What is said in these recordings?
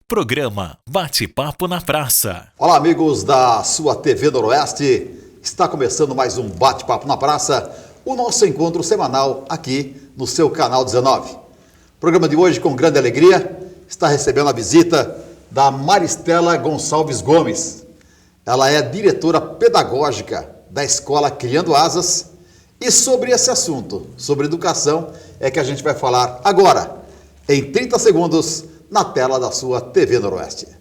Programa Bate-Papo na Praça. Olá, amigos da sua TV Noroeste. Está começando mais um Bate-Papo na Praça, o nosso encontro semanal aqui no seu canal 19. O programa de hoje, com grande alegria, está recebendo a visita da Maristela Gonçalves Gomes. Ela é diretora pedagógica da Escola Criando Asas e sobre esse assunto, sobre educação, é que a gente vai falar agora, em 30 segundos, na tela da sua TV Noroeste.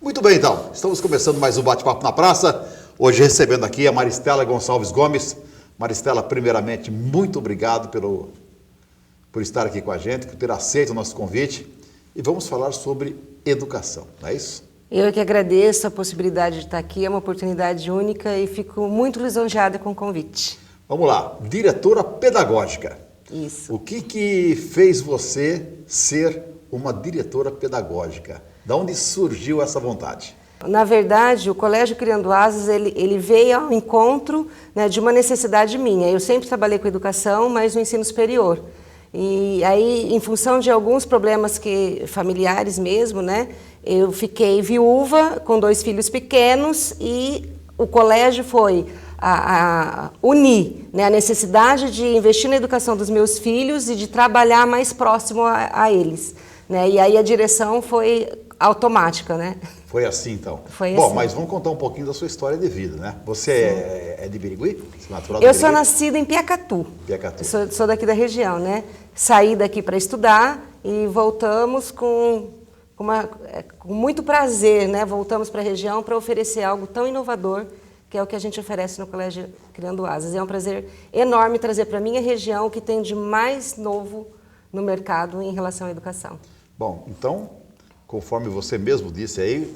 Muito bem, então, estamos começando mais um Bate-Papo na Praça, hoje recebendo aqui a Maristela Gonçalves Gomes. Maristela, primeiramente, muito obrigado por estar aqui com a gente, por ter aceito o nosso convite, e vamos falar sobre educação, não é isso? Eu que agradeço a possibilidade de estar aqui, é uma oportunidade única e fico muito lisonjeada com o convite. Vamos lá, diretora pedagógica. Isso. O que fez você ser uma diretora pedagógica? De onde surgiu essa vontade? Na verdade, o Colégio Criando Asas, ele veio ao encontro, né, de uma necessidade minha. Eu sempre trabalhei com educação, mas no ensino superior. E aí, em função de alguns problemas familiares mesmo, né, eu fiquei viúva com 2 filhos pequenos e o colégio foi a unir, né, a necessidade de investir na educação dos meus filhos e de trabalhar mais próximo a eles. Né? E aí a direção foi automática, né? Foi assim, então? Foi Bom, assim. mas vamos contar um pouquinho da sua história de vida, né? Você é de Birigui? Natural Eu de sou Birigui? nascida em Piacatu. Piacatu. Sou daqui da região, né? Saí daqui para estudar e voltamos com muito prazer, né? Voltamos para a região para oferecer algo tão inovador, que é o que a gente oferece no Colégio Criando Asas. É um prazer enorme trazer para a minha região o que tem de mais novo no mercado em relação à educação. Bom, então, conforme você mesmo disse aí,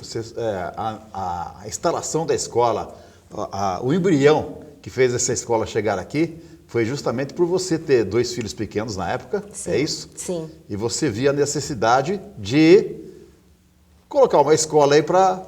a instalação da escola, o embrião que fez essa escola chegar aqui, foi justamente por você ter 2 filhos pequenos na época, Sim, é isso? Sim. E você via a necessidade de colocar uma escola aí para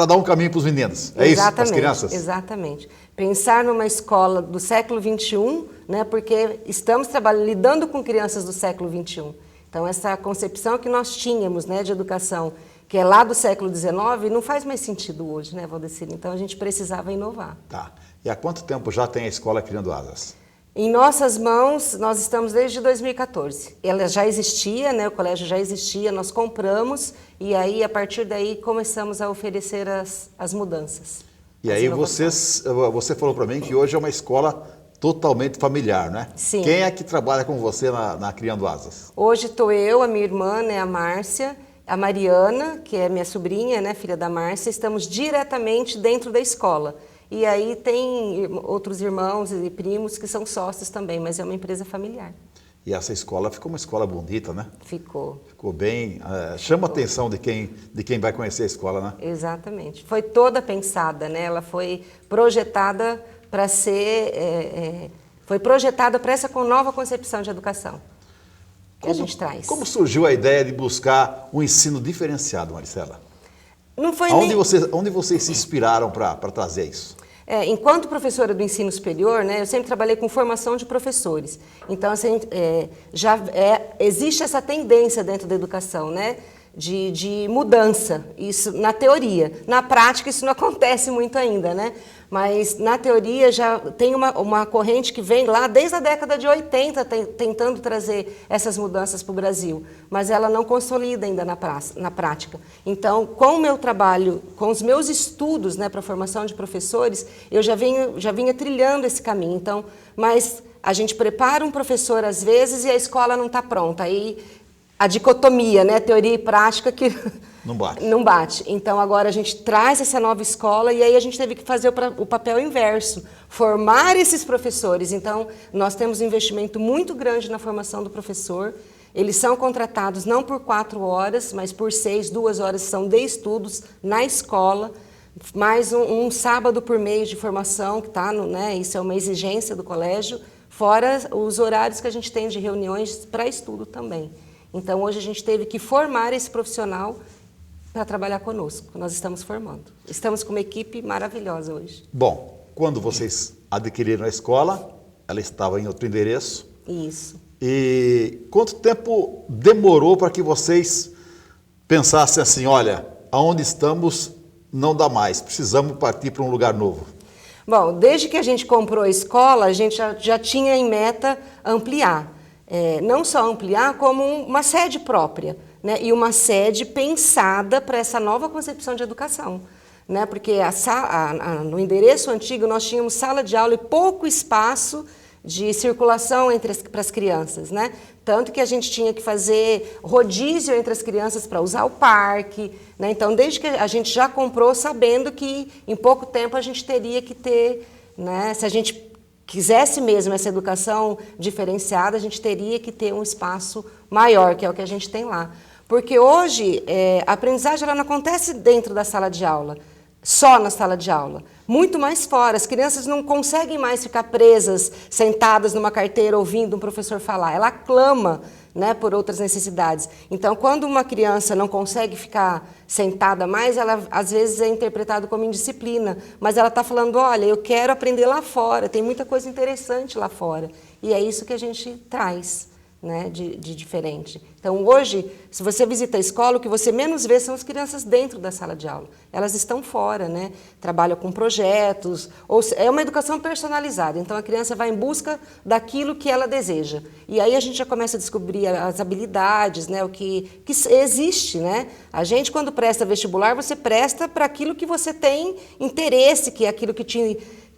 dar um caminho para os meninos, é isso? Para as crianças? Exatamente. Pensar numa escola do século XXI, né, porque estamos lidando com crianças do século XXI. Então, essa concepção que nós tínhamos, né, de educação, que é lá do século XIX, não faz mais sentido hoje, né, Valdecir? Então, a gente precisava inovar. Tá. E há quanto tempo já tem a Escola Criando Asas? Em nossas mãos, nós estamos desde 2014. Ela já existia, né, o colégio já existia, nós compramos e aí, a partir daí, começamos a oferecer as mudanças. E aí você falou para mim que hoje é uma escola totalmente familiar, né? Sim. Quem é que trabalha com você na Criando Asas? Hoje estou eu, a minha irmã, né, a Márcia, a Mariana, que é minha sobrinha, né, filha da Márcia, estamos diretamente dentro da escola. E aí tem outros irmãos e primos que são sócios também, mas é uma empresa familiar. E essa escola ficou uma escola bonita, né? Ficou. Ficou bem, chama a atenção de quem vai conhecer a escola, né? Exatamente. Foi toda pensada, né? Ela foi projetada para foi projetada para essa nova concepção de educação que a gente traz. Como surgiu a ideia de buscar um ensino diferenciado, Maristela? Não foi Onde vocês se inspiraram para trazer isso? Enquanto professora do ensino superior, né, eu sempre trabalhei com formação de professores. Então, assim, existe essa tendência dentro da educação, né, de mudança, isso na teoria. Na prática isso não acontece muito ainda, né? Mas na teoria já tem uma corrente que vem lá desde a década de 80 tentando trazer essas mudanças para o Brasil, mas ela não consolida ainda na prática. Então, com o meu trabalho, com os meus estudos, né, para a formação de professores, eu já vinha trilhando esse caminho. Então, mas a gente prepara um professor às vezes e a escola não está pronta. Aí a dicotomia, né, teoria e prática que não bate. Então agora a gente traz essa nova escola e aí a gente teve que fazer o papel inverso, formar esses professores. Então nós temos um investimento muito grande na formação do professor. Eles são contratados não por 4 horas, mas por 6, 2 horas são de estudos na escola, mais um sábado por mês de formação, que tá, né, isso é uma exigência do colégio, fora os horários que a gente tem de reuniões para estudo também. Então, hoje a gente teve que formar esse profissional para trabalhar conosco. Nós estamos formando. Estamos com uma equipe maravilhosa hoje. Bom, quando vocês adquiriram a escola, ela estava em outro endereço. Isso. E quanto tempo demorou para que vocês pensassem assim, olha, aonde estamos não dá mais, precisamos partir para um lugar novo? Bom, desde que a gente comprou a escola, a gente já tinha em meta ampliar. Não só ampliar, como uma sede própria, né? E uma sede pensada para essa nova concepção de educação, né? Porque no endereço antigo nós tínhamos sala de aula e pouco espaço de circulação para as crianças, né? Tanto que a gente tinha que fazer rodízio entre as crianças para usar o parque, né? Então, desde que a gente já comprou sabendo que em pouco tempo a gente teria que ter, né? Se a gente quisesse mesmo essa educação diferenciada, a gente teria que ter um espaço maior, que é o que a gente tem lá. Porque hoje a aprendizagem ela não acontece dentro da sala de aula, só na sala de aula, muito mais fora. As crianças não conseguem mais ficar presas, sentadas numa carteira ouvindo um professor falar. Ela clama, né, por outras necessidades. Então, quando uma criança não consegue ficar sentada mais, ela às vezes é interpretada como indisciplina, mas ela está falando, olha, eu quero aprender lá fora, tem muita coisa interessante lá fora. E é isso que a gente traz, né, de diferente. Então, hoje, se você visita a escola, o que você menos vê são as crianças dentro da sala de aula. Elas estão fora, né? Trabalham com projetos, é uma educação personalizada. Então, a criança vai em busca daquilo que ela deseja. E aí a gente já começa a descobrir as habilidades, né? O que existe, né? A gente, quando presta vestibular, você presta para aquilo que você tem interesse, que é aquilo que te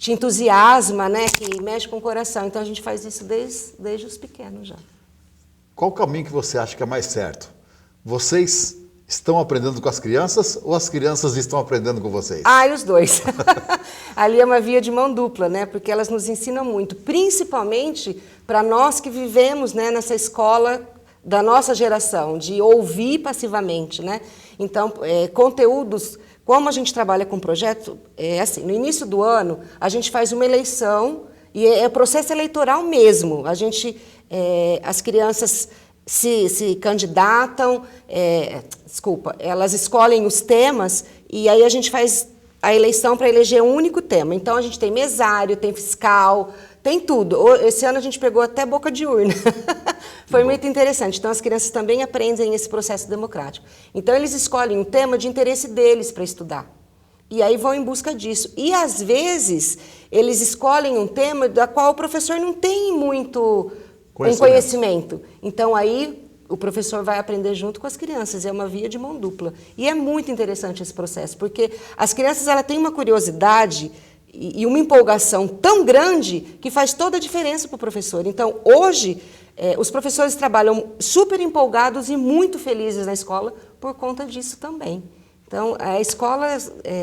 entusiasma, né? Que mexe com o coração. Então, a gente faz isso desde os pequenos já. Qual o caminho que você acha que é mais certo? Vocês estão aprendendo com as crianças ou as crianças estão aprendendo com vocês? E os dois. Ali é uma via de mão dupla, né? Porque elas nos ensinam muito, principalmente para nós que vivemos, né, nessa escola da nossa geração, de ouvir passivamente, né? Então, conteúdos, como a gente trabalha com projeto, assim, no início do ano, a gente faz uma eleição, e é processo eleitoral mesmo. As crianças se candidatam, elas escolhem os temas e aí a gente faz a eleição para eleger um único tema. Então, a gente tem mesário, tem fiscal, tem tudo. Esse ano a gente pegou até boca de urna. Foi muito interessante. Então, as crianças também aprendem esse processo democrático. Então, eles escolhem um tema de interesse deles para estudar. E aí vão em busca disso. E, às vezes, eles escolhem um tema da qual o professor não tem muito conhecimento. Então, aí, o professor vai aprender junto com as crianças. É uma via de mão dupla. E é muito interessante esse processo, porque as crianças têm uma curiosidade e uma empolgação tão grande que faz toda a diferença para o professor. Então, hoje, os professores trabalham super empolgados e muito felizes na escola por conta disso também. Então, a escola,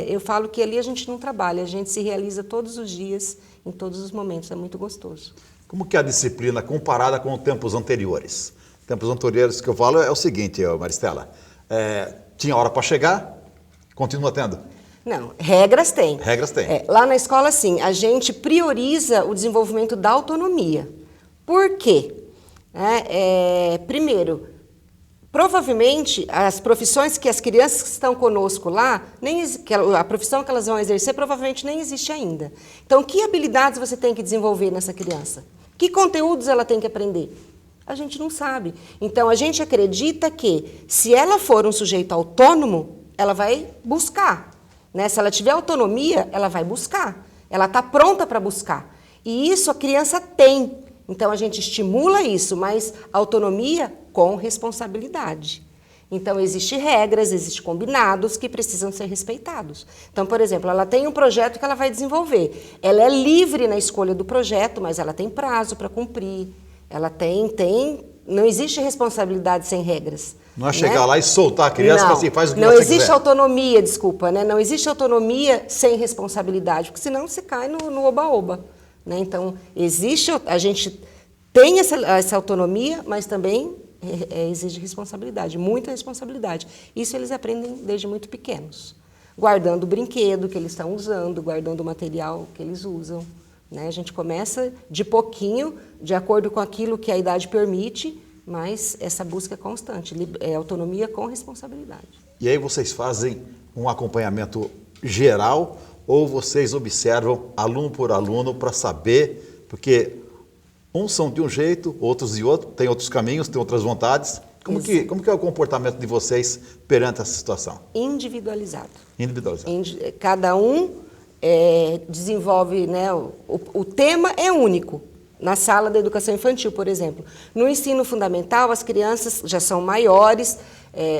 eu falo que ali a gente não trabalha, a gente se realiza todos os dias, em todos os momentos, é muito gostoso. Como que é a disciplina comparada com tempos anteriores? Tempos anteriores que eu falo é o seguinte, Maristela, tinha hora para chegar, continua tendo? Não, regras tem. Regras tem. Lá na escola, sim, a gente prioriza o desenvolvimento da autonomia. Por quê? Primeiro, provavelmente, as profissões que as crianças que estão conosco lá, a profissão que elas vão exercer provavelmente nem existe ainda. Então, que habilidades você tem que desenvolver nessa criança? Que conteúdos ela tem que aprender? A gente não sabe. Então, a gente acredita que, se ela for um sujeito autônomo, ela vai buscar. Né? Se ela tiver autonomia, ela vai buscar. Ela está pronta para buscar. E isso a criança tem. Então, a gente estimula isso, mas autonomia com responsabilidade. Então, existem regras, existem combinados que precisam ser respeitados. Então, por exemplo, ela tem um projeto que ela vai desenvolver. Ela é livre na escolha do projeto, mas ela tem prazo para cumprir. Ela não existe responsabilidade sem regras. Não é chegar lá e soltar a criança para assim, faz o que você quiser. Não existe autonomia, desculpa, né? Não existe autonomia sem responsabilidade, porque senão você cai no oba-oba. Né? Então, a gente tem essa autonomia, mas também exige responsabilidade, muita responsabilidade. Isso eles aprendem desde muito pequenos, guardando o brinquedo que eles estão usando, guardando o material que eles usam. Né? A gente começa de pouquinho, de acordo com aquilo que a idade permite, mas essa busca é constante, é autonomia com responsabilidade. E aí vocês fazem um acompanhamento geral ou vocês observam aluno por aluno para saber, porque uns são de um jeito, outros de outro, tem outros caminhos, tem outras vontades. Como que é o comportamento de vocês perante essa situação? Individualizado. Individualizado. Cada um desenvolve, né, o tema é único. Na sala da educação infantil, por exemplo. No ensino fundamental, as crianças já são maiores,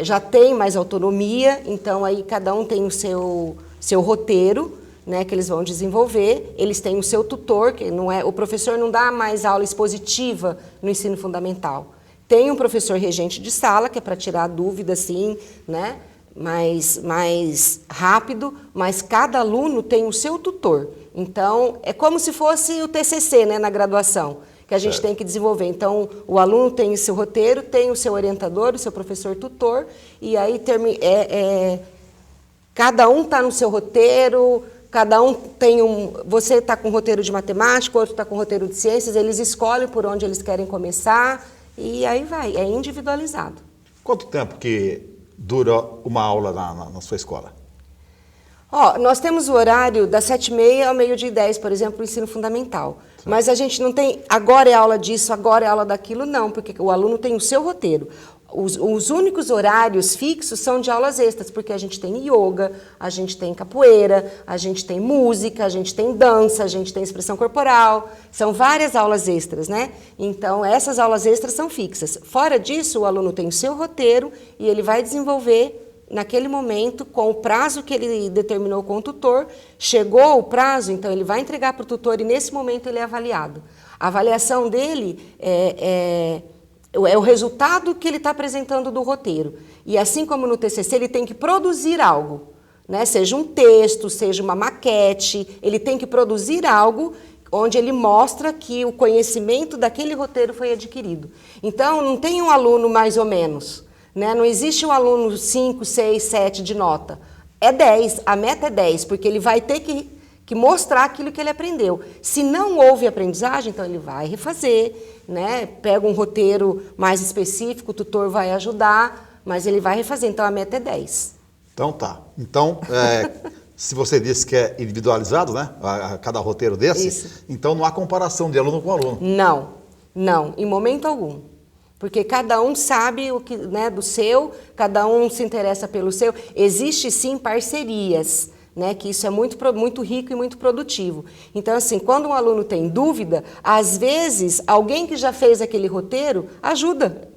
já têm mais autonomia, então aí cada um tem o seu roteiro, né, que eles vão desenvolver. Eles têm o seu tutor, que não é, o professor não dá mais aula expositiva no ensino fundamental. Tem um professor regente de sala, que é para tirar a dúvida, assim, né, mais rápido, mas cada aluno tem o seu tutor. Então, é como se fosse o TCC, né, na graduação, que a gente tem que desenvolver. Então, o aluno tem o seu roteiro, tem o seu orientador, o seu professor tutor, e aí cada um está no seu roteiro, cada um tem você está com roteiro de matemática, outro está com roteiro de ciências, eles escolhem por onde eles querem começar, e aí vai, é individualizado. Quanto tempo que dura uma aula na sua escola? Nós temos o horário das 7h30 ao 12h10, por exemplo, no ensino fundamental. Sim. Mas a gente não tem, agora é aula disso, agora é aula daquilo, não, porque o aluno tem o seu roteiro. Os únicos horários fixos são de aulas extras, porque a gente tem yoga, a gente tem capoeira, a gente tem música, a gente tem dança, a gente tem expressão corporal, são várias aulas extras, né? Então, essas aulas extras são fixas. Fora disso, o aluno tem o seu roteiro e ele vai desenvolver naquele momento, com o prazo que ele determinou com o tutor, chegou o prazo, então ele vai entregar para o tutor e nesse momento ele é avaliado. A avaliação dele é o resultado que ele está apresentando do roteiro. E assim como no TCC, ele tem que produzir algo, né? Seja um texto, seja uma maquete, ele tem que produzir algo onde ele mostra que o conhecimento daquele roteiro foi adquirido. Então, não tem um aluno mais ou menos. Né? Não existe um aluno 5, 6, 7 de nota. É 10, a meta é 10, porque ele vai ter que mostrar aquilo que ele aprendeu. Se não houve aprendizagem, então ele vai refazer, né? Pega um roteiro mais específico, o tutor vai ajudar, mas ele vai refazer, então a meta é 10. Então tá. Então, se você disse que é individualizado, né? A cada roteiro desse, isso. Então não há comparação de aluno com aluno. Não, em momento algum. Porque cada um sabe o que, né, do seu, cada um se interessa pelo seu. Existe sim parcerias, né, que isso é muito rico e muito produtivo. Então, assim, quando um aluno tem dúvida, às vezes alguém que já fez aquele roteiro ajuda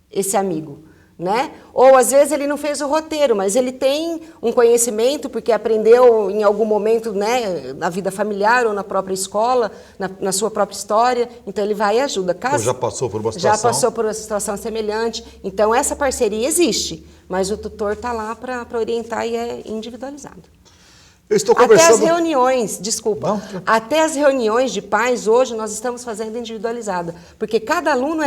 esse amigo. Né? Ou às vezes ele não fez o roteiro, mas ele tem um conhecimento porque aprendeu em algum momento, né, na vida familiar ou na própria escola, na sua própria história, então ele vai e ajuda. Ou já passou por uma situação. Já passou por uma situação semelhante, então essa parceria existe, mas o tutor está lá para orientar e é individualizado. Eu estou conversando... Até as reuniões, desculpa, Não? Até as reuniões de pais hoje nós estamos fazendo individualizada, porque cada aluno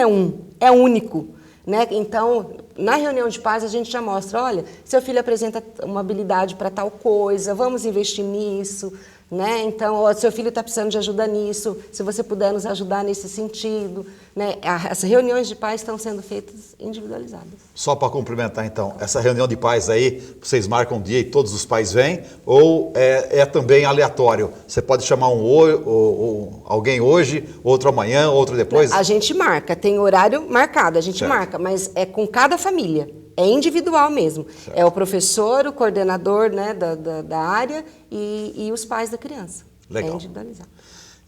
é único. Né? Então, na reunião de pais, a gente já mostra, olha, seu filho apresenta uma habilidade para tal coisa, vamos investir nisso, né? Então, ó, seu filho está precisando de ajuda nisso, se você puder nos ajudar nesse sentido, né? As reuniões de pais estão sendo feitas individualizadas. Só para complementar, então, essa reunião de pais aí, vocês marcam um dia e todos os pais vêm, ou é também aleatório? Você pode chamar alguém hoje, outro amanhã, outro depois? A gente marca, tem horário marcado, a gente marca, mas é com cada família. É individual mesmo. Certo. É o professor, o coordenador, né, da área e os pais da criança. Legal. É individualizado.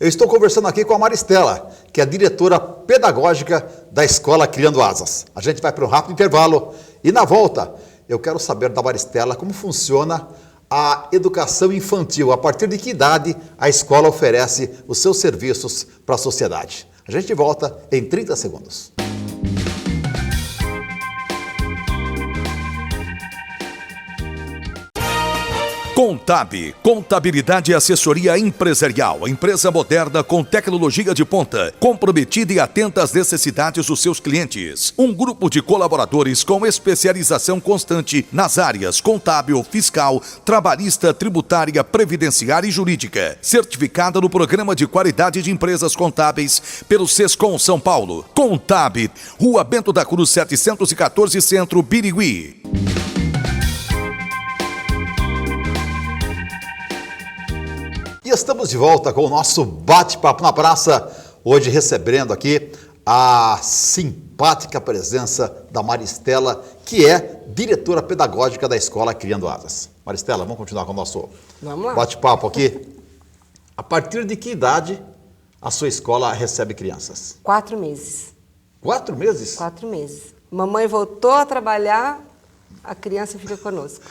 Eu estou conversando aqui com a Maristela, que é a diretora pedagógica da Escola Criando Asas. A gente vai para um rápido intervalo e na volta eu quero saber da Maristela como funciona a educação infantil. A partir de que idade a escola oferece os seus serviços para a sociedade? A gente volta em 30 segundos. Contab, contabilidade e assessoria empresarial, empresa moderna com tecnologia de ponta, comprometida e atenta às necessidades dos seus clientes. Um grupo de colaboradores com especialização constante nas áreas contábil, fiscal, trabalhista, tributária, previdenciária e jurídica. Certificada no Programa de Qualidade de Empresas Contábeis pelo Sescom São Paulo. Contab, Rua Bento da Cruz 714, Centro, Birigui. E estamos de volta com o nosso bate-papo na praça, hoje recebendo aqui a simpática presença da Maristela, que é diretora pedagógica da Escola Criando Asas. Maristela, vamos continuar com o nosso bate-papo aqui. A partir de que idade a sua escola recebe crianças? 4 meses. 4 meses? 4 meses. Mamãe voltou a trabalhar, a criança fica conosco.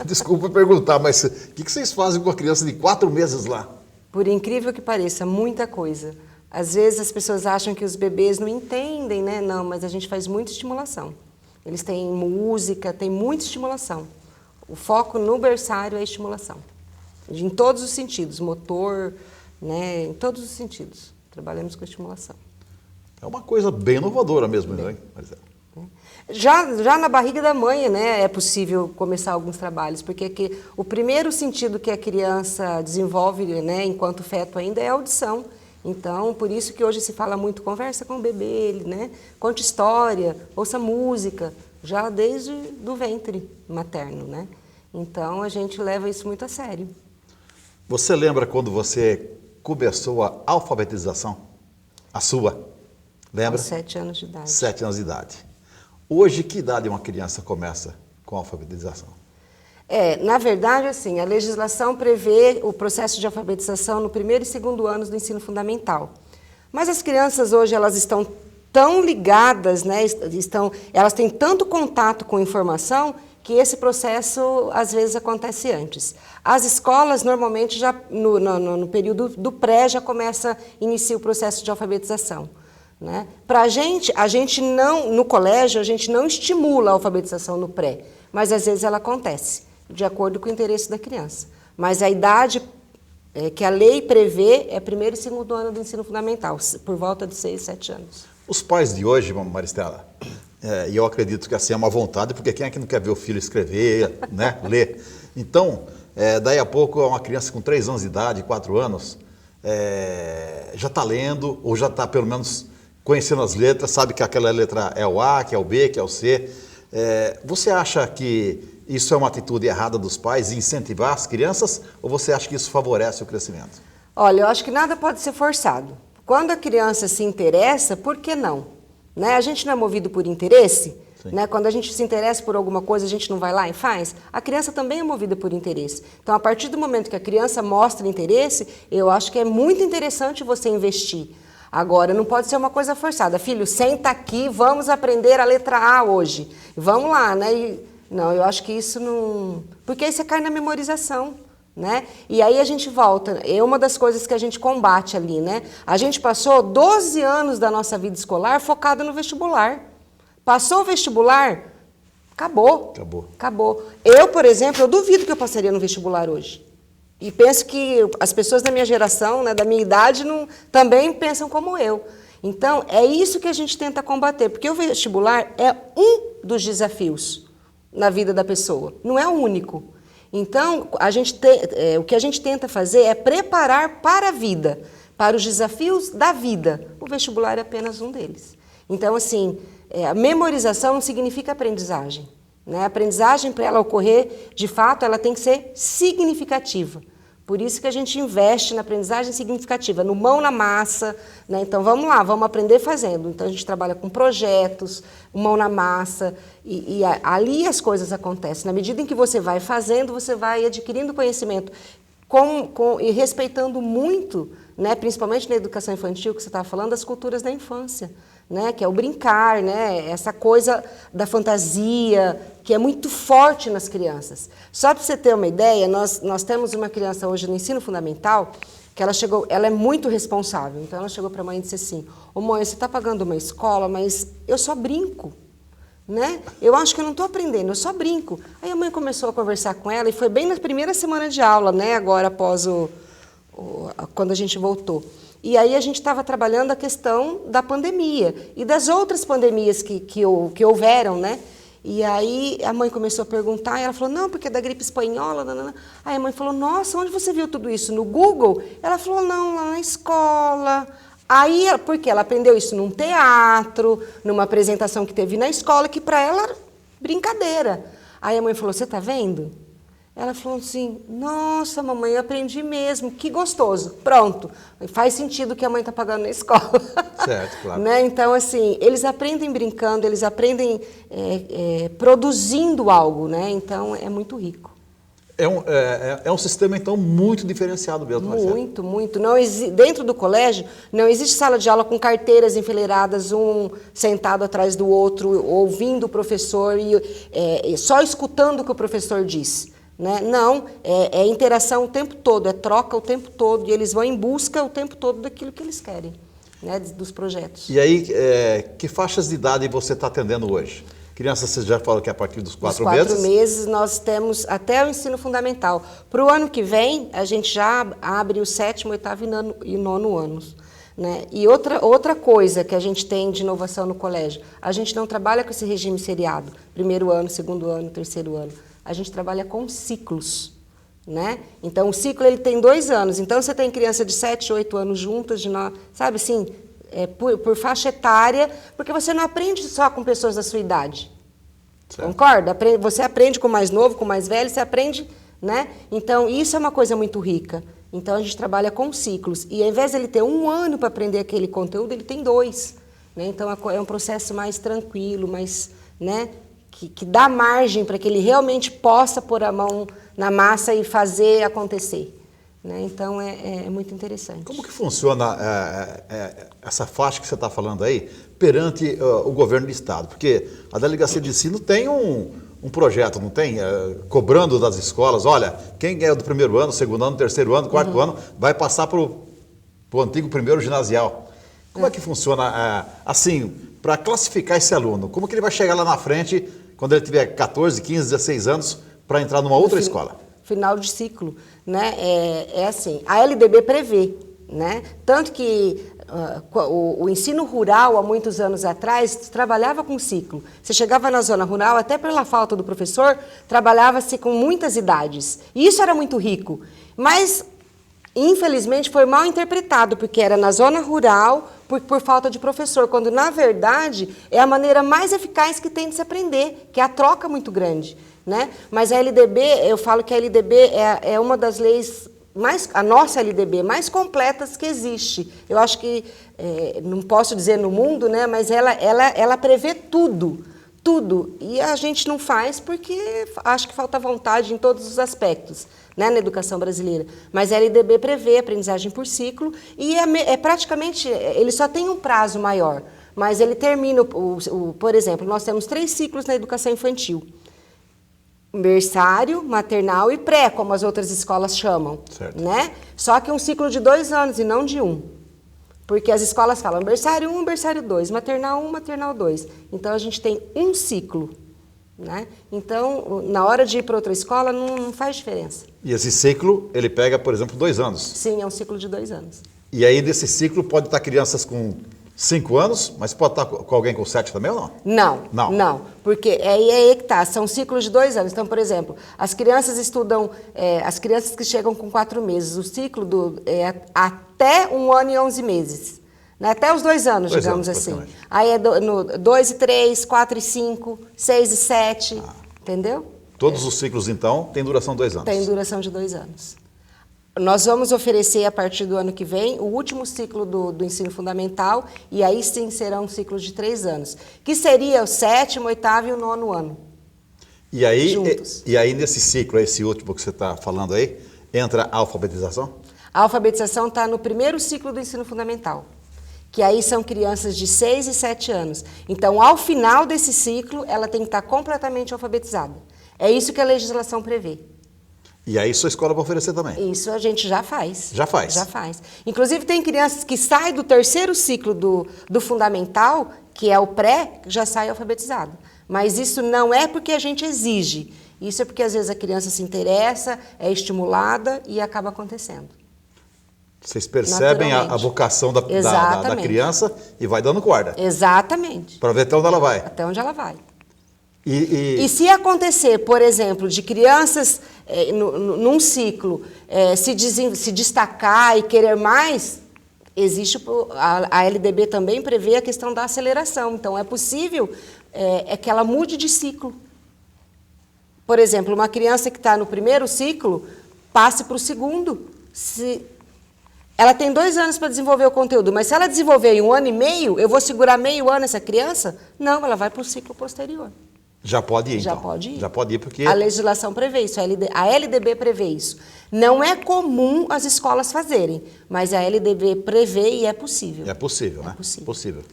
Desculpa perguntar, mas o que vocês fazem com uma criança de 4 meses lá? Por incrível que pareça, muita coisa. Às vezes as pessoas acham que os bebês não entendem, né? Não, mas a gente faz muita estimulação. Eles têm música, tem muita estimulação. O foco no berçário é a estimulação. Em todos os sentidos, motor, né? Em todos os sentidos. Trabalhamos com estimulação. É uma coisa bem inovadora mesmo, né? Já na barriga da mãe, né, é possível começar alguns trabalhos, porque o primeiro sentido que a criança desenvolve, né, enquanto feto ainda é a audição. Então, por isso que hoje se fala muito, conversa com o bebê, né, conte história, ouça música, já desde do ventre materno, né? Então, a gente leva isso muito a sério. Você lembra quando você começou a alfabetização? A sua? Lembra? Aos 7 anos de idade. 7 anos de idade. Hoje, que idade uma criança começa com a alfabetização? Na verdade, assim, a legislação prevê o processo de alfabetização no 1º e 2º anos do ensino fundamental. Mas as crianças hoje, elas estão tão ligadas, né, elas têm tanto contato com informação que esse processo, às vezes, acontece antes. As escolas, normalmente, já no período do pré, já inicia o processo de alfabetização. Né? Para a gente não, no colégio, a gente não estimula a alfabetização no pré, mas às vezes ela acontece, de acordo com o interesse da criança. Mas a idade que a lei prevê é 1º e 2º ano do ensino fundamental, por volta de 6, 7 anos. Os pais de hoje, Maristela, e eu acredito que assim é uma vontade, porque quem é que não quer ver o filho escrever, né, ler? Então, daí a pouco uma criança com 3 anos de idade, 4 anos, já está lendo, ou já está pelo menos conhecendo as letras, sabe que aquela letra é o A, que é o B, que é o C. Você acha que isso é uma atitude errada dos pais, incentivar as crianças, ou você acha que isso favorece o crescimento? Olha, eu acho que nada pode ser forçado. Quando a criança se interessa, por que não? Né? A gente não é movido por interesse? Né? Quando a gente se interessa por alguma coisa, a gente não vai lá e faz? A criança também é movida por interesse. Então, a partir do momento que a criança mostra interesse, eu acho que é muito interessante você investir. Agora, não pode ser uma coisa forçada. Filho, senta aqui, vamos aprender a letra A hoje. Vamos lá, né? Não, eu acho que isso não... Porque aí você cai na memorização, né? E aí a gente volta. É uma das coisas que a gente combate ali, né? A gente passou 12 anos da nossa vida escolar focada no vestibular. Passou o vestibular, acabou. Acabou. Eu, por exemplo, eu duvido que eu passaria no vestibular hoje. E penso que as pessoas da minha geração, né, da minha idade, também pensam como eu. Então, é isso que a gente tenta combater, porque o vestibular é um dos desafios na vida da pessoa, não é o único. Então, o que a gente tenta fazer é preparar para a vida, para os desafios da vida. O vestibular é apenas um deles. Então, assim, a memorização não significa aprendizagem, né? A aprendizagem, para ela ocorrer, de fato, ela tem que ser significativa. Por isso que a gente investe na aprendizagem significativa, no mão na massa, né? Então, vamos lá, vamos aprender fazendo. Então, a gente trabalha com projetos, mão na massa, e ali as coisas acontecem. Na medida em que você vai fazendo, você vai adquirindo conhecimento e respeitando muito, né? Principalmente na educação infantil, que você estava falando, as culturas da infância, né? Que é o brincar, né? Essa coisa da fantasia, que é muito forte nas crianças. Só para você ter uma ideia, nós temos uma criança hoje no ensino fundamental, que ela é muito responsável. Então, ela chegou para a mãe e disse assim: ô mãe, você está pagando uma escola, mas eu só brinco, né? Eu acho que eu não estou aprendendo, eu só brinco. Aí a mãe começou a conversar com ela, e foi bem na primeira semana de aula, né? Agora, após quando a gente voltou. E aí a gente estava trabalhando a questão da pandemia e das outras pandemias que houveram, né? E aí a mãe começou a perguntar, e ela falou: não, porque é da gripe espanhola, nanana. Aí a mãe falou: nossa, onde você viu tudo isso? No Google? Ela falou: não, lá na escola. Aí, porque ela aprendeu isso num teatro, numa apresentação que teve na escola, que para ela era brincadeira. Aí a mãe falou: você está vendo? Ela falou assim: nossa, mamãe, eu aprendi mesmo, que gostoso. Pronto, faz sentido que a mãe está pagando na escola. Certo, claro. Né? Então, assim, eles aprendem brincando, eles aprendem produzindo algo, né? Então, é muito rico. É um sistema, então, muito diferenciado mesmo, Marcela. Muito, muito. Dentro do colégio, não existe sala de aula com carteiras enfileiradas, um sentado atrás do outro, ouvindo o professor e só escutando o que o professor diz. Né? Não, é interação o tempo todo, é troca o tempo todo, e eles vão em busca o tempo todo daquilo que eles querem, né? Dos projetos. E aí, que faixas de idade você está atendendo hoje? Crianças, você já falou que é a partir dos 4 meses? Dos 4 meses nós temos até o ensino fundamental. Para o ano que vem, a gente já abre o 7º, 8º e 9º anos. Né? E outra coisa que a gente tem de inovação no colégio, a gente não trabalha com esse regime seriado, 1º ano, 2º ano, 3º ano. A gente trabalha com ciclos, né? Então, o ciclo ele tem 2 anos. Então, você tem criança de 7, 8 anos juntas, sabe assim, por faixa etária, porque você não aprende só com pessoas da sua idade. Certo. Concorda? Você aprende com o mais novo, com o mais velho, você aprende, né? Então, isso é uma coisa muito rica. Então, a gente trabalha com ciclos. E, ao invés de ele ter 1 ano para aprender aquele conteúdo, ele tem 2. Né? Então, é um processo mais tranquilo, mais, né? Que dá margem para que ele realmente possa pôr a mão na massa e fazer acontecer. Né? Então, é muito interessante. Como que funciona essa faixa que você está falando aí perante o governo do Estado? Porque a Delegacia de Ensino tem um projeto, não tem? Cobrando das escolas: olha, quem é do 1º ano, 2º ano, 3º ano, 4º ano, vai passar para o antigo 1º ginasial. Como é que funciona, assim, para classificar esse aluno? Como que ele vai chegar lá na frente, quando ele tiver 14, 15, 16 anos, para entrar numa outra escola? Final de ciclo, né? É assim, a LDB prevê, né? Tanto que o ensino rural, há muitos anos atrás, trabalhava com ciclo. Você chegava na zona rural, até pela falta do professor, trabalhava-se com muitas idades. E isso era muito rico. Mas, infelizmente, foi mal interpretado, porque era na zona rural, por falta de professor, quando, na verdade, é a maneira mais eficaz que tem de se aprender, que é a troca muito grande. Né? Mas a LDB, eu falo que a LDB é uma das leis, a nossa LDB, mais completas que existe. Eu acho que, não posso dizer no mundo, né? Mas ela prevê tudo, tudo. E a gente não faz porque acho que falta vontade em todos os aspectos, né, na educação brasileira. Mas a LDB prevê aprendizagem por ciclo e praticamente, ele só tem um prazo maior, mas ele termina, por exemplo, nós temos 3 ciclos na educação infantil: berçário, maternal e pré, como as outras escolas chamam. Certo. Né? Só que um ciclo de 2 anos e não de 1. Porque as escolas falam berçário 1, berçário 2, maternal 1, maternal 2. Então, a gente tem um ciclo. Né? Então, na hora de ir para outra escola, não faz diferença. E esse ciclo, ele pega, por exemplo, 2 anos? Sim, é um ciclo de 2 anos. E aí, desse ciclo, pode estar crianças com 5 anos, mas pode estar com alguém com 7 também ou não? Não. Porque aí que tá, são ciclos de 2 anos. Então, por exemplo, as crianças estudam, as crianças que chegam com 4 meses, o ciclo é até 1 ano e 11 meses. Né? Até os 2 anos, digamos assim. Aí é 2 e 3, 4 e 5, 6 e 7, entendeu? Todos os ciclos, então, têm duração de 2 anos? Tem duração de 2 anos. Nós vamos oferecer, a partir do ano que vem, o último ciclo do ensino fundamental, e aí sim será um ciclo de 3 anos, que seria o 7º, 8º e o 9º ano. E aí, juntos. E aí, nesse ciclo, esse último que você está falando aí, entra a alfabetização? A alfabetização está no primeiro ciclo do ensino fundamental, que aí são crianças de 6 e 7 anos. Então, ao final desse ciclo, ela tem que estar completamente alfabetizada. É isso que a legislação prevê. E aí sua escola vai oferecer também? Isso a gente já faz. Já faz? Já faz. Inclusive tem crianças que saem do 3º ciclo do fundamental, que é o pré, já sai alfabetizado. Mas isso não é porque a gente exige. Isso é porque às vezes a criança se interessa, é estimulada e acaba acontecendo. Vocês percebem a vocação da criança e vai dando corda. Exatamente. Para ver até onde ela vai. Até onde ela vai. E se acontecer, por exemplo, de crianças num ciclo se destacar e querer mais, existe a LDB também prevê a questão da aceleração. Então, é possível que ela mude de ciclo. Por exemplo, uma criança que está no primeiro ciclo passe para o segundo. Ela tem 2 anos para desenvolver o conteúdo, mas se ela desenvolver em 1 ano e meio, eu vou segurar meio ano essa criança? Não, ela vai para o ciclo posterior. Já pode ir, Já então? pode ir. Já pode ir, porque... A legislação prevê isso, a LDB prevê isso. Não é comum as escolas fazerem, mas a LDB prevê e é possível. É possível, né? É possível.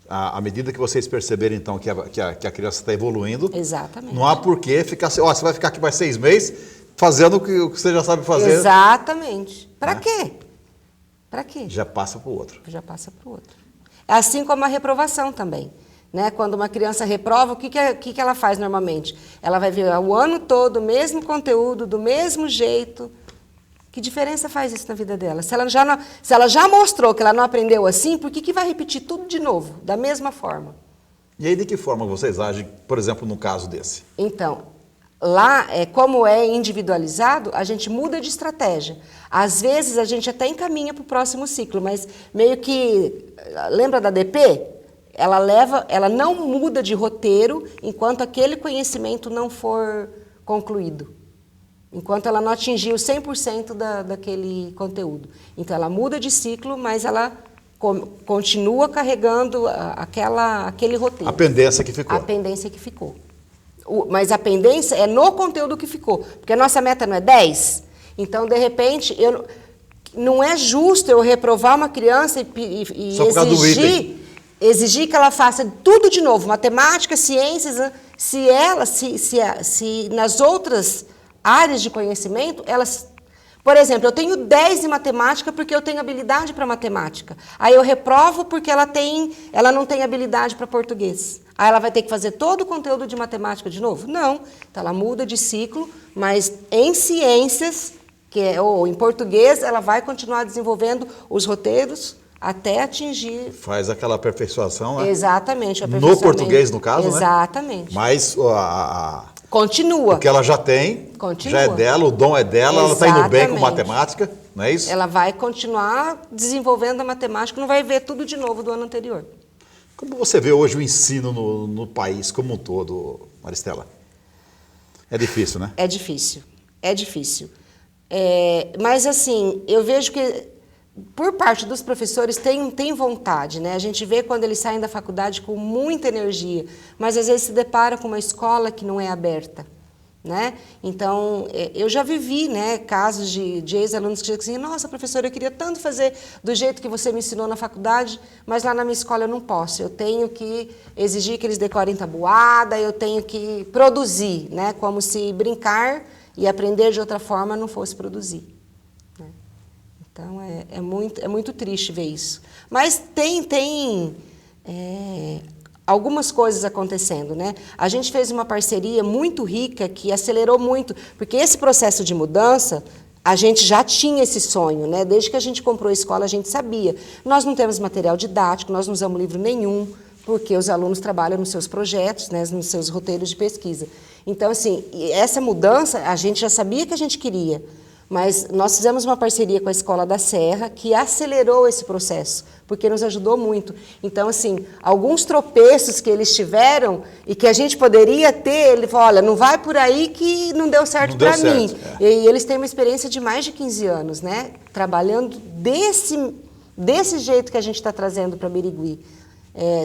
À medida que vocês perceberem, então, que a criança está evoluindo... Exatamente. Não há por que ficar... você vai ficar aqui mais 6 meses fazendo o que você já sabe fazer. Exatamente. Para quê? Para quê? Já passa para o outro. Já passa para o outro. É assim como a reprovação também. Né? Quando uma criança reprova, o que ela faz normalmente? Ela vai ver o ano todo o mesmo conteúdo, do mesmo jeito. Que diferença faz isso na vida dela? Se ela já mostrou que ela não aprendeu assim, por que vai repetir tudo de novo, da mesma forma? E aí, de que forma vocês agem, por exemplo, no caso desse? Então, lá, como é individualizado, a gente muda de estratégia. Às vezes, a gente até encaminha para o próximo ciclo, mas meio que... Lembra da DP? Ela não muda de roteiro enquanto aquele conhecimento não for concluído. Enquanto ela não atingir o 100% daquele conteúdo. Então, ela muda de ciclo, mas ela continua carregando aquele roteiro. A pendência que ficou. A pendência que ficou. Mas a pendência é no conteúdo que ficou. Porque a nossa meta não é 10. Então, de repente, não é justo eu reprovar uma criança e exigir que ela faça tudo de novo, matemática, ciências, se nas outras áreas de conhecimento, elas... Por exemplo, eu tenho 10 em matemática porque eu tenho habilidade para matemática. Aí eu reprovo porque ela não tem habilidade para português. Aí ela vai ter que fazer todo o conteúdo de matemática de novo? Não. Então ela muda de ciclo, mas em ciências, ou em português, ela vai continuar desenvolvendo os roteiros até atingir... Faz aquela aperfeiçoação, né? Exatamente. No português, no caso, exatamente. Né? Mas continua. O que ela já tem, continua. Já é dela, o dom é dela, ela está indo bem com matemática, não é isso? Ela vai continuar desenvolvendo a matemática, não vai ver tudo de novo do ano anterior. Como você vê hoje o ensino no país como um todo, Maristela? É difícil, né? É difícil, é difícil. Mas assim, eu vejo que por parte dos professores tem vontade, né? A gente vê quando eles saem da faculdade com muita energia, mas às vezes se depara com uma escola que não é aberta, né? Então, eu já vivi, né, casos de ex-alunos que dizem assim, nossa, professora, eu queria tanto fazer do jeito que você me ensinou na faculdade, mas lá na minha escola eu não posso. Eu tenho que exigir que eles decorem tabuada, eu tenho que produzir, né? Como se brincar e aprender de outra forma não fosse produzir. Então, é muito triste ver isso. Mas tem algumas coisas acontecendo, né? A gente fez uma parceria muito rica que acelerou muito, porque esse processo de mudança, a gente já tinha esse sonho, né? Desde que a gente comprou a escola, a gente sabia. Nós não temos material didático, nós não usamos livro nenhum, porque os alunos trabalham nos seus projetos, né, nos seus roteiros de pesquisa. Então, assim, essa mudança, a gente já sabia que a gente queria, mas nós fizemos uma parceria com a Escola da Serra, que acelerou esse processo, porque nos ajudou muito. Então, assim, alguns tropeços que eles tiveram e que a gente poderia ter, ele falou, olha, não vai por aí que não deu certo para mim. E eles têm uma experiência de mais de 15 anos, né, trabalhando desse jeito que a gente está trazendo para Birigui.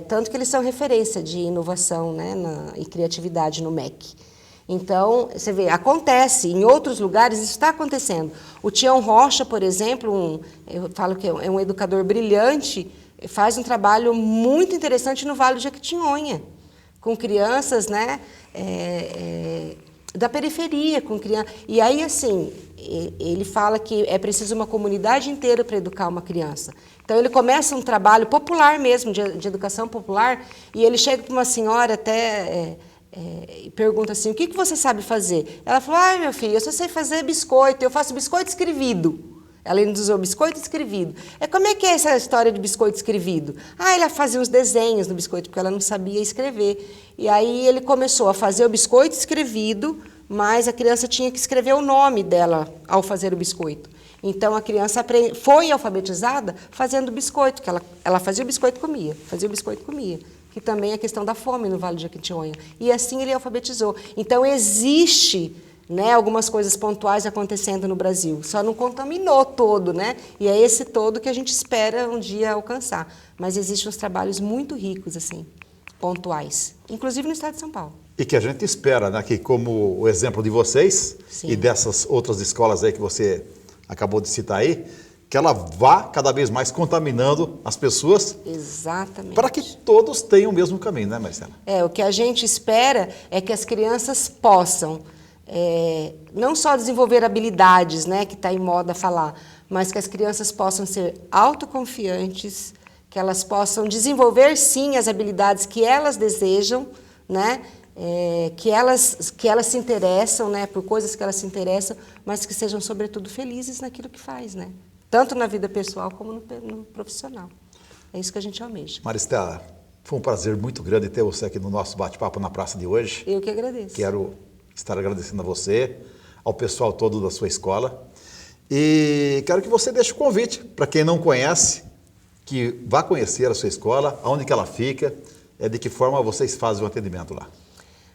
Tanto que eles são referência de inovação, né, e criatividade no MEC. Então, você vê, acontece, em outros lugares isso está acontecendo. O Tião Rocha, por exemplo, eu falo que é um educador brilhante, faz um trabalho muito interessante no Vale do Jequitinhonha, com crianças, né, da periferia, com criança. E aí, assim, ele fala que é preciso uma comunidade inteira para educar uma criança. Então, ele começa um trabalho popular mesmo, de educação popular, e ele chega para uma senhora até... e pergunta assim, o que você sabe fazer? Ela falou, ai meu filho, eu só sei fazer biscoito, eu faço biscoito escrevido. Ela ainda usou biscoito escrevido. Como é que é essa história de biscoito escrevido? Ela fazia os desenhos no biscoito, porque ela não sabia escrever. E aí ele começou a fazer o biscoito escrevido, mas a criança tinha que escrever o nome dela ao fazer o biscoito. Então a criança foi alfabetizada fazendo biscoito, que ela fazia o biscoito e comia, fazia o biscoito e comia. Que também é a questão da fome no Vale do Jequitinhonha. E assim ele alfabetizou. Então, existe, né, algumas coisas pontuais acontecendo no Brasil. Só não contaminou todo, né? E é esse todo que a gente espera um dia alcançar. Mas existem uns trabalhos muito ricos, assim, pontuais. Inclusive no estado de São Paulo. E que a gente espera, né, que como o exemplo de vocês, sim, e dessas outras escolas aí que você acabou de citar aí, que ela vá cada vez mais contaminando as pessoas. Exatamente. Para que todos tenham o mesmo caminho, né, Marcela? O que a gente espera é que as crianças possam não só desenvolver habilidades, né, que está em moda falar, mas que as crianças possam ser autoconfiantes, que elas possam desenvolver, sim, as habilidades que elas desejam, né, que elas se interessam, né, por coisas que elas se interessam, mas que sejam, sobretudo, felizes naquilo que faz, né? Tanto na vida pessoal como no profissional. É isso que a gente almeja. Maristela, foi um prazer muito grande ter você aqui no nosso bate-papo na praça de hoje. Eu que agradeço. Quero estar agradecendo a você, ao pessoal todo da sua escola. E quero que você deixe o convite para quem não conhece, que vá conhecer a sua escola, aonde que ela fica, de que forma vocês fazem o atendimento lá.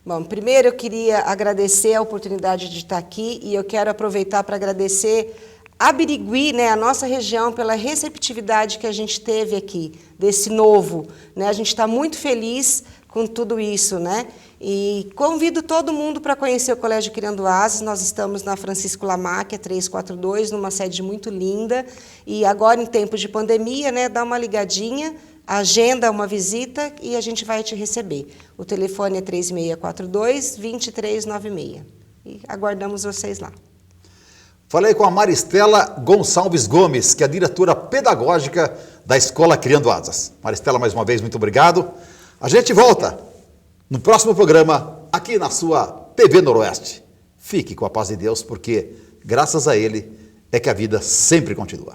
Bom, primeiro eu queria agradecer a oportunidade de estar aqui e eu quero aproveitar para agradecer a Birigui, né, a nossa região, pela receptividade que a gente teve aqui, desse novo, né, a gente está muito feliz com tudo isso, né, e convido todo mundo para conhecer o Colégio Quirandoazes. Nós estamos na Francisco Lamáquia, 342, numa sede muito linda, e agora em tempos de pandemia, né, dá uma ligadinha, agenda uma visita e a gente vai te receber. O telefone é 3642-2396, e aguardamos vocês lá. Falei com a Maristela Gonçalves Gomes, que é a diretora pedagógica da Escola Criando Asas. Maristela, mais uma vez, muito obrigado. A gente volta no próximo programa, aqui na sua TV Noroeste. Fique com a paz de Deus, porque graças a Ele é que a vida sempre continua.